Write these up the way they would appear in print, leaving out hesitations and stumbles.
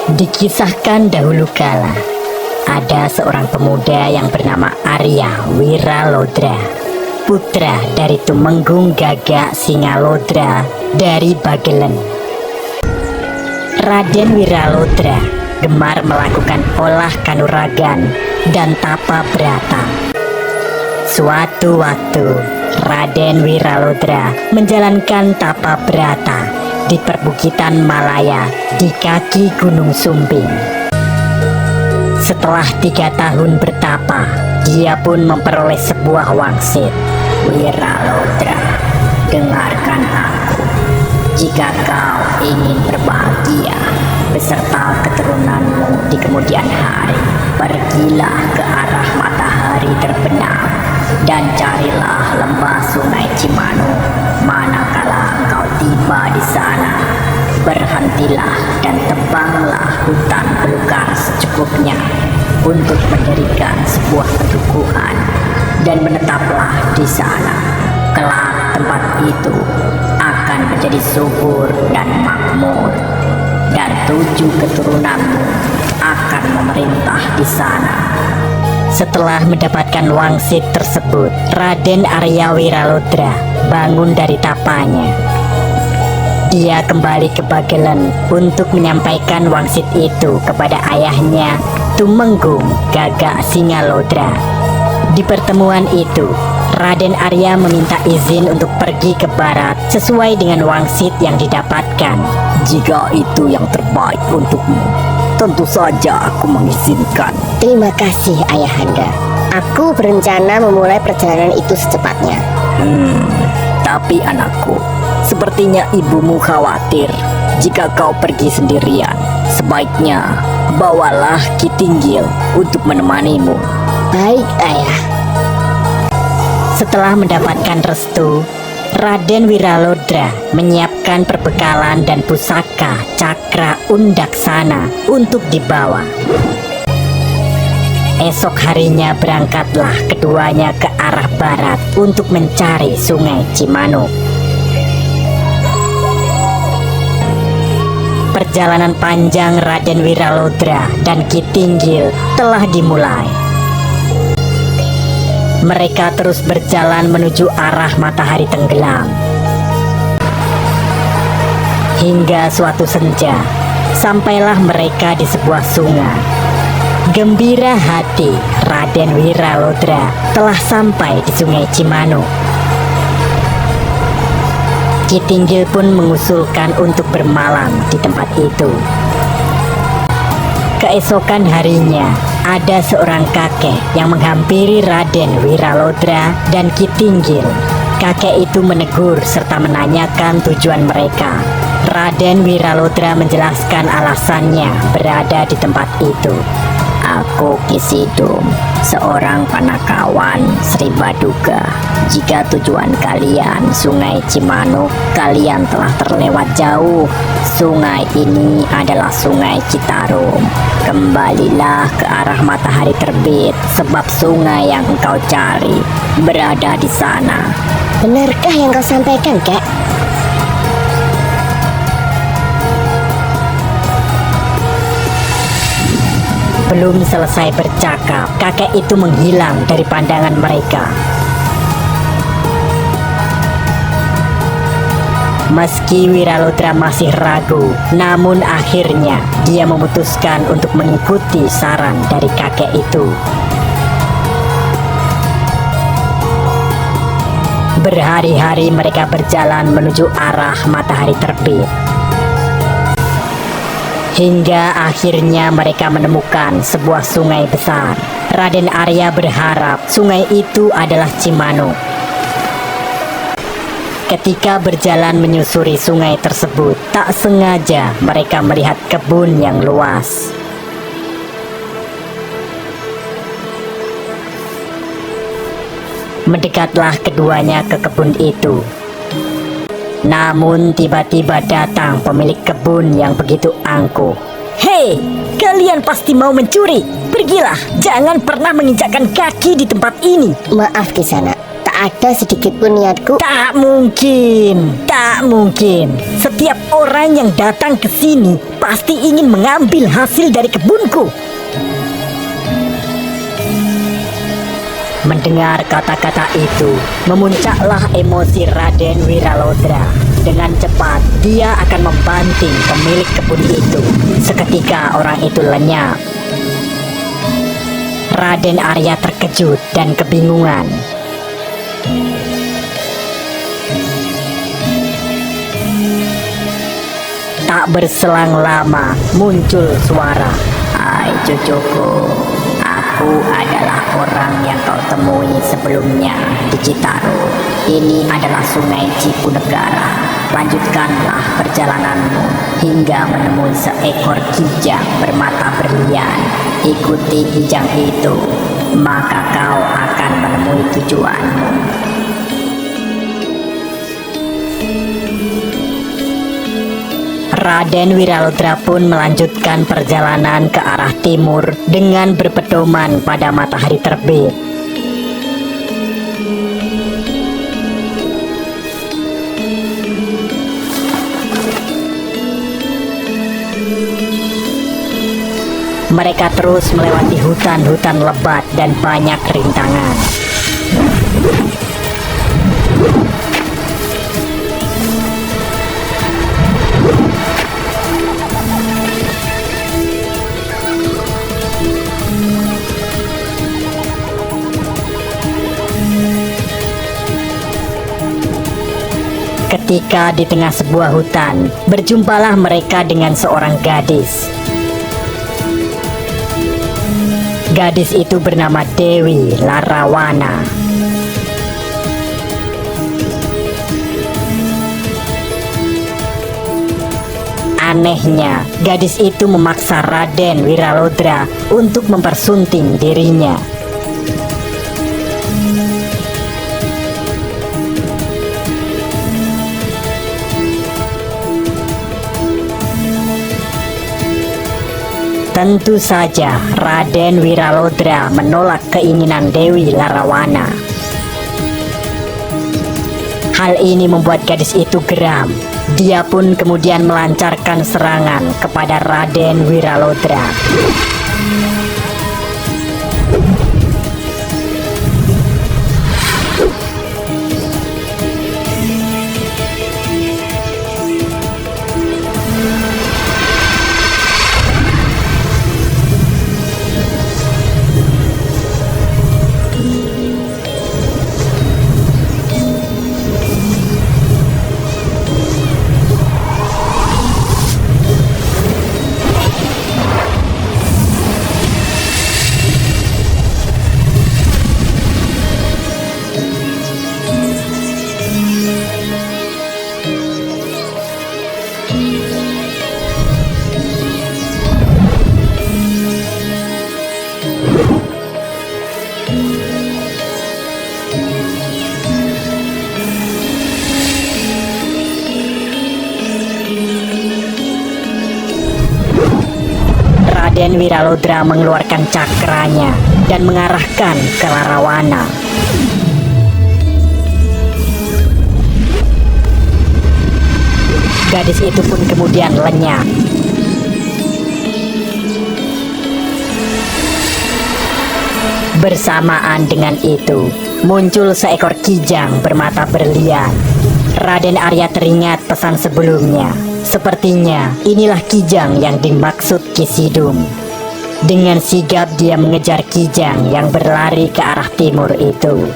Dikisahkan dahulu kala, ada seorang pemuda yang bernama Arya Wiralodra, putra dari Tumenggung Gagak Singalodra dari Bagelen. Raden Wiralodra gemar melakukan olah kanuragan dan tapa brata. Suatu waktu, Raden Wiralodra menjalankan tapa brata di perbukitan Malaya di kaki Gunung Sumbing. Setelah 3 tahun bertapa, dia pun memperoleh sebuah wangsit. Wiralodra, dengarkan aku. Jika kau ingin berbahagia beserta keturunanmu di kemudian hari, pergilah ke arah matahari terbenam dan carilah lembah Sungai Cimanuk. Manakala engkau tiba di sana, berhentilah dan tebanglah hutan belukar secukupnya untuk mendirikan sebuah pedukuhan dan menetaplah di sana. Kelak tempat itu akan menjadi subur dan makmur, dan 7 keturunanmu akan memerintah di sana. Setelah mendapatkan wangsit tersebut, Raden Arya Wiralodra bangun dari tapanya. Dia kembali ke Bagelen untuk menyampaikan wangsit itu kepada ayahnya, Tumenggung Gagak Singalodra. Di pertemuan itu, Raden Arya meminta izin untuk pergi ke barat sesuai dengan wangsit yang didapatkan. Jika itu yang terbaik untukmu, tentu saja aku mengizinkan. Terima kasih ayahanda. Aku berencana memulai perjalanan itu secepatnya. Tapi anakku, sepertinya ibumu khawatir jika kau pergi sendirian. Sebaiknya bawalah Ki Tinggil untuk menemanimu. Baik ayah. Setelah mendapatkan restu, Raden Wiralodra menyiapkan perbekalan dan pusaka cakra undaksana untuk dibawa. Esok harinya berangkatlah keduanya ke arah barat untuk mencari Sungai Cimanuk. Perjalanan panjang Raden Wiralodra dan Ki Tinggil telah dimulai. Mereka terus berjalan menuju arah matahari tenggelam. Hingga suatu senja, sampailah mereka di sebuah sungai. Gembira hati Raden Wiralodra telah sampai di Sungai Cimanuk. Ki Tinggil pun mengusulkan untuk bermalam di tempat itu. Keesokan harinya, ada seorang kakek yang menghampiri Raden Wiralodra dan Ki Tinggil. Kakek itu menegur serta menanyakan tujuan mereka. Raden Wiralodra menjelaskan alasannya berada di tempat itu. Aku Ki Sidum, seorang panakawan Sri Baduga. Jika tujuan kalian Sungai Cimanuk, kalian telah terlewat jauh. Sungai ini adalah Sungai Citarum. Kembalilah ke arah matahari terbit, sebab sungai yang engkau cari berada di sana. Benarkah yang kau sampaikan, Kak? Belum selesai bercakap, kakek itu menghilang dari pandangan mereka. Meski Wiralodra masih ragu, namun akhirnya dia memutuskan untuk mengikuti saran dari kakek itu. Berhari-hari mereka berjalan menuju arah matahari terbit. Hingga akhirnya mereka menemukan sebuah sungai besar. Raden Arya berharap sungai itu adalah Cimanuk. Ketika berjalan menyusuri sungai tersebut, tak sengaja mereka melihat kebun yang luas. Mendekatlah keduanya ke kebun itu. Namun tiba-tiba datang pemilik kebun yang begitu angkuh. Hei, kalian pasti mau mencuri. Pergilah, jangan pernah menginjakkan kaki di tempat ini. Maaf Kisana, tak ada sedikit pun niatku. Tak mungkin, tak mungkin. Setiap orang yang datang ke sini pasti ingin mengambil hasil dari kebunku. Mendengar kata-kata itu, memuncaklah emosi Raden Wiralodra. Dengan cepat, dia akan membanting pemilik kebun itu. Seketika orang itu lenyap. Raden Arya terkejut dan kebingungan. Tak berselang lama, muncul suara. Hai cucuku, aku adalah orang yang kau temui sebelumnya di Citarum. Ini adalah sungai Cipunegara. Lanjutkanlah perjalananmu hingga menemui seekor kijang bermata berlian. Ikuti kijang itu, maka kau akan menemui tujuanmu. Raden Wiralodra pun melanjutkan perjalanan ke arah timur dengan berpedoman pada matahari terbit. Mereka terus melewati hutan-hutan lebat dan banyak rintangan. Ketika di tengah sebuah hutan, berjumpalah mereka dengan seorang gadis. Gadis itu bernama Dewi Larawana. Anehnya, gadis itu memaksa Raden Wiralodra untuk mempersunting dirinya. Tentu saja Raden Wiralodra menolak keinginan Dewi Larawana. Hal ini membuat gadis itu geram. Dia pun kemudian melancarkan serangan kepada Raden Wiralodra. Raden Wiralodra mengeluarkan cakranya dan mengarahkan ke Larawana. Gadis itu pun kemudian lenyap. Bersamaan dengan itu, muncul seekor kijang bermata berlian. Raden Arya teringat pesan sebelumnya. Sepertinya inilah kijang yang dimaksud Kisidum. Dengan sigap dia mengejar kijang yang berlari ke arah timur itu.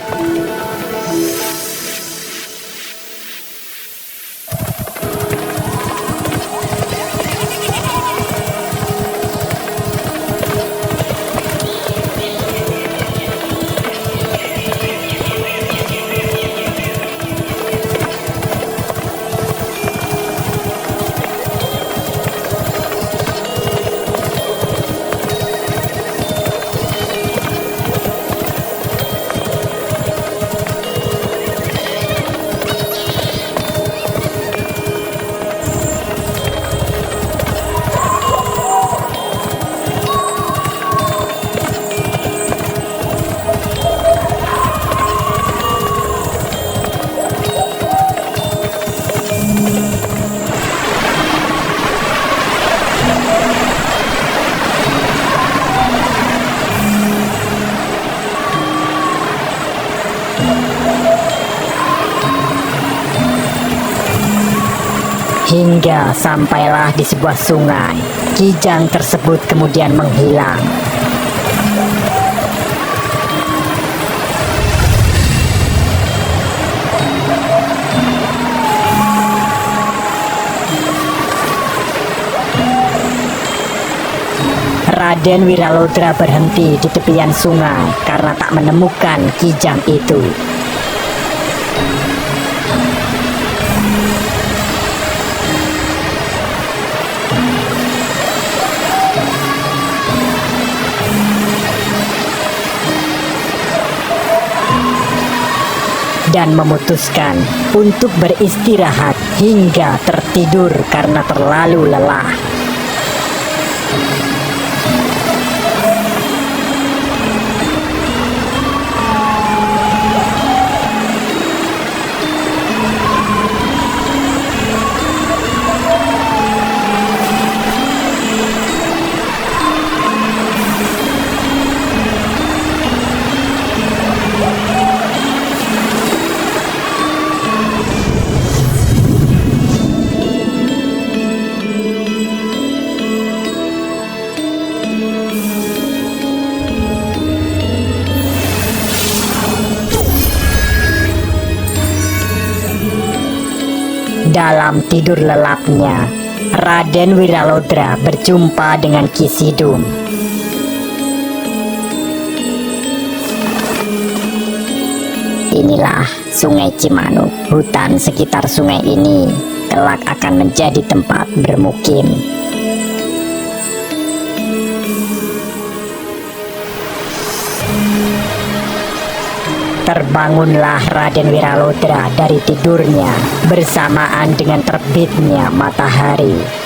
hingga sampailah di sebuah sungai. Kijang tersebut kemudian menghilang. Raden Wiralodra berhenti di tepian sungai karena tak menemukan kijang itu. Dan memutuskan untuk beristirahat hingga tertidur karena terlalu lelah. Dalam tidur lelapnya, Raden Wiralodra berjumpa dengan Ki Sidum. Inilah Sungai Cimanuk. Hutan sekitar sungai ini kelak akan menjadi tempat bermukim. Terbangunlah Raden Wiralodra dari tidurnya bersamaan dengan terbitnya matahari.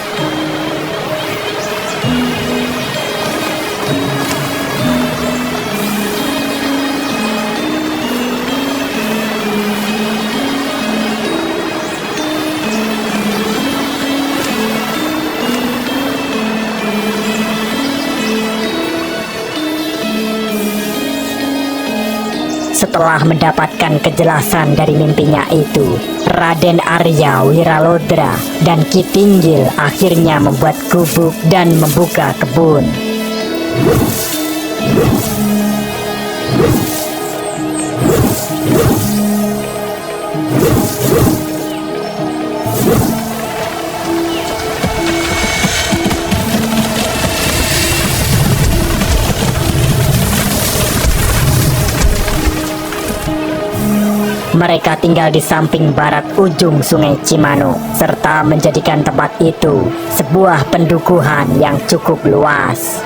Setelah mendapatkan kejelasan dari mimpinya itu, Raden Arya Wiralodra dan Ki Tinggil akhirnya membuat gubuk dan membuka kebun. Mereka tinggal di samping barat ujung Sungai Cimanuk, serta menjadikan tempat itu sebuah pendukuhan yang cukup luas.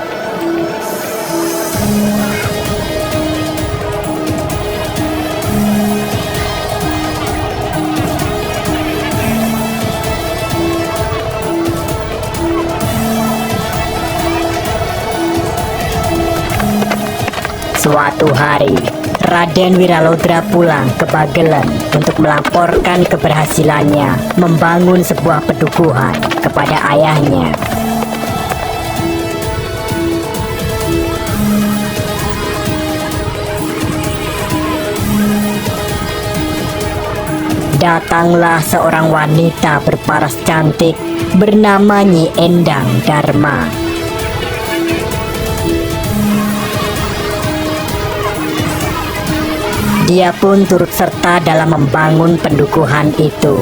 Suatu hari, Raden Wiralodra pulang ke Bagelen untuk melaporkan keberhasilannya membangun sebuah pedukuhan kepada ayahnya. Datanglah seorang wanita berparas cantik bernama Nyi Endang Dharma. Dia pun turut serta dalam membangun pendukuhan itu.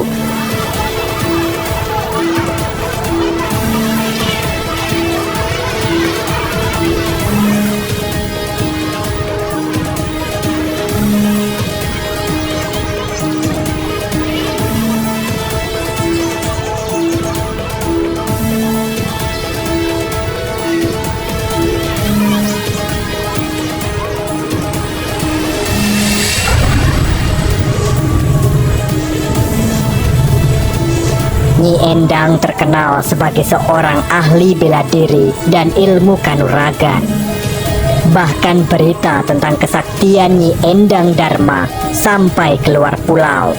Nyi Endang terkenal sebagai seorang ahli bela diri dan ilmu kanuragan. Bahkan berita tentang kesaktian Nyi Endang Dharma sampai keluar pulau.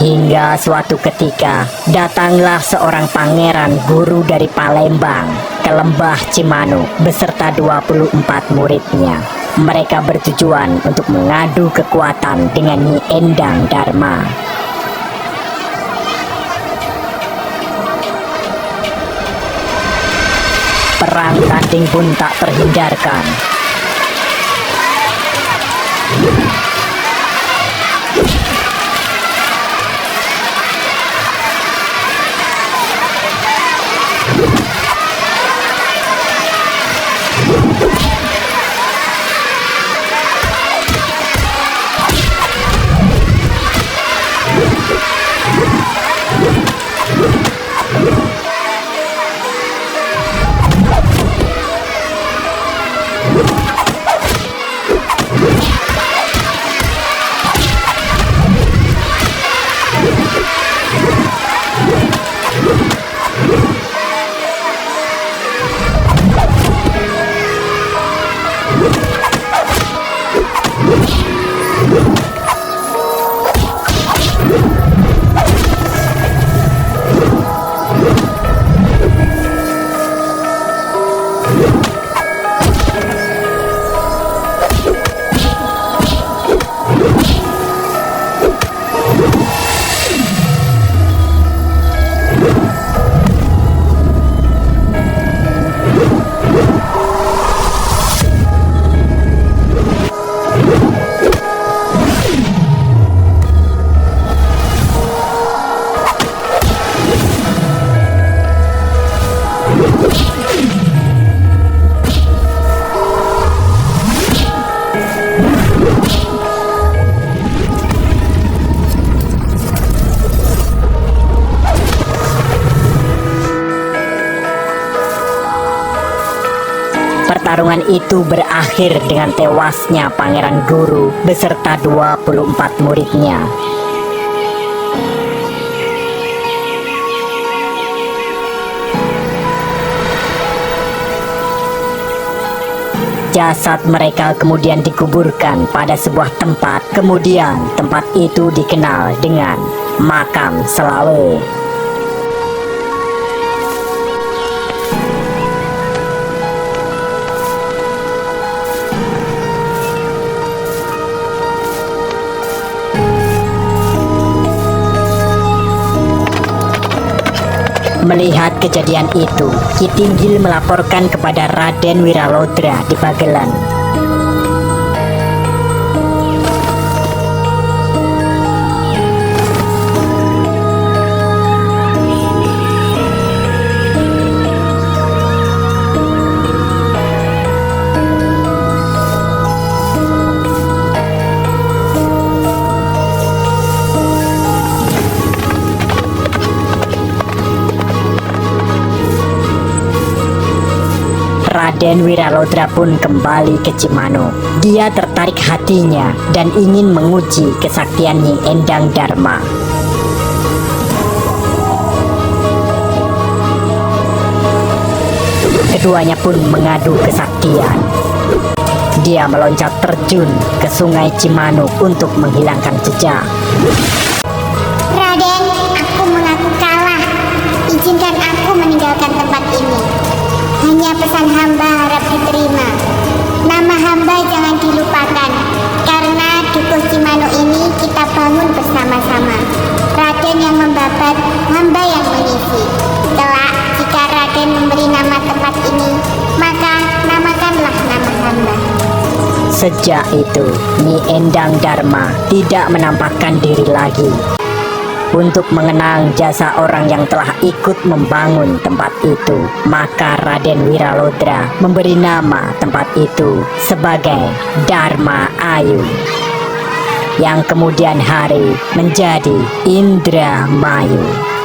Hingga suatu ketika, datanglah seorang pangeran guru dari Palembang ke lembah Cimanuk beserta 24 muridnya. Mereka bertujuan untuk mengadu kekuatan dengan Nyi Endang Dharma. Perang tanding pun tak terhindarkan. Pertarungan itu berakhir dengan tewasnya Pangeran Guru beserta 24 muridnya. Jasad mereka kemudian dikuburkan pada sebuah tempat. Kemudian tempat itu dikenal dengan Makam Selawe. Melihat kejadian itu, Ki Tinggil melaporkan kepada Raden Wiralodra di Bagelan. Raden Wiralodra pun kembali ke Cimanuk. Dia tertarik hatinya dan ingin menguji kesaktian Nyi Endang Dharma. Keduanya pun mengadu kesaktian. Dia meloncat terjun ke Sungai Cimanuk untuk menghilangkan jejak. Raden, aku mengaku kalah. Izinkan aku meninggalkan tempat ini. Hanya pesan hamba harap diterima. Nama hamba jangan dilupakan, karena dukuh Cimanuk ini kita bangun bersama-sama. Raden yang membabat, hamba yang mengisi. Kelak, jika Raden memberi nama tempat ini, maka namakanlah nama hamba. Sejak itu, Nyi Endang Dharma tidak menampakkan diri lagi. Untuk mengenang jasa orang yang telah ikut membangun tempat itu, maka Raden Wiralodra memberi nama tempat itu sebagai Dharma Ayu, yang kemudian hari menjadi Indramayu.